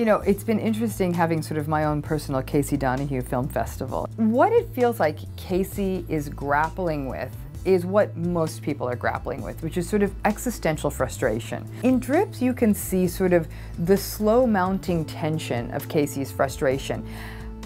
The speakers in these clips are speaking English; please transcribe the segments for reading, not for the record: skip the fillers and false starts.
You know, it's been interesting having sort of my own personal Casey Donahue Film Festival. What it feels like Casey is grappling with is what most people are grappling with, which is sort of existential frustration. In Drips, you can see sort of the slow mounting tension of Casey's frustration.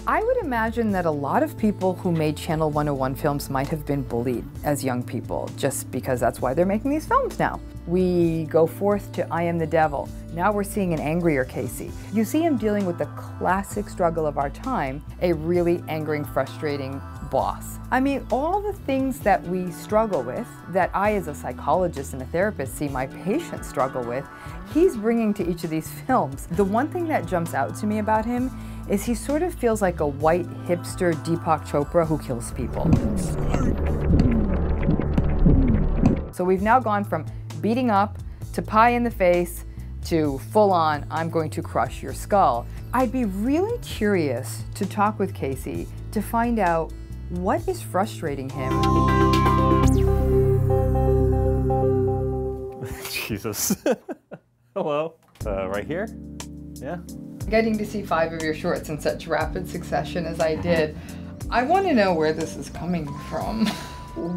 I would imagine that a lot of people who made Channel 101 films might have been bullied as young people, just because that's why they're making these films now. We go forth to I Am the Devil. Now we're seeing an angrier Casey. You see him dealing with the classic struggle of our time, a really angering, frustrating boss. I mean, all the things that we struggle with, that I as a psychologist and a therapist see my patients struggle with, he's bringing to each of these films. The one thing that jumps out to me about him is he sort of feels like a white hipster Deepak Chopra who kills people. So we've now gone from beating up to pie in the face to full on, I'm going to crush your skull. I'd be really curious to talk with Casey to find out what is frustrating him. Jesus. Hello. Right here? Yeah. Getting to see 5 of your shorts in such rapid succession as I did, I want to know where this is coming from.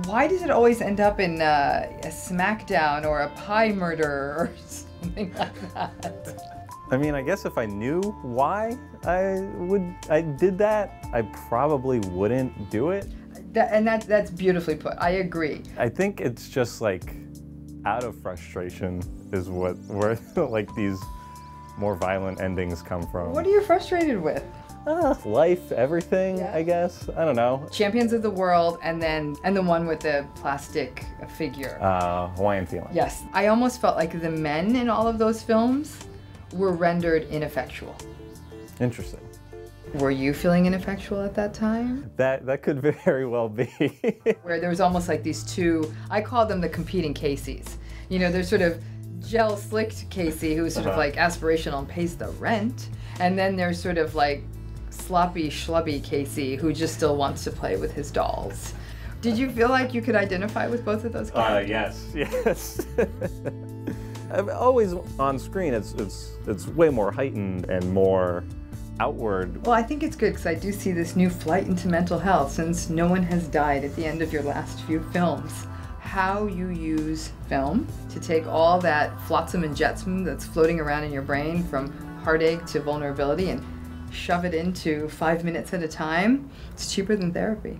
Why does it always end up in a smackdown or a pie murder or something like that? I mean, I guess if I knew why I did that, I probably wouldn't do it. That's beautifully put. I agree. I think it's just like out of frustration is where like these more violent endings come from. What are you frustrated with? Life, everything, yeah. I guess. I don't know. Champions of the World, and the one with the plastic figure. Hawaiian Feeling. Yes. I almost felt like the men in all of those films were rendered ineffectual. Interesting. Were you feeling ineffectual at that time? That could very well be. Where there was almost like these two, I call them the competing Caseys. You know, there's sort of gel slicked Casey, who's sort of like aspirational and pays the rent. And then there's sort of like sloppy, schlubby Casey, who just still wants to play with his dolls. Did you feel like you could identify with both of those characters? Yes. Always on screen, it's way more heightened and more outward. Well, I think it's good because I do see this new flight into mental health since no one has died at the end of your last few films. How you use film to take all that flotsam and jetsam that's floating around in your brain from heartache to vulnerability and shove it into 5 minutes at a time. It's cheaper than therapy.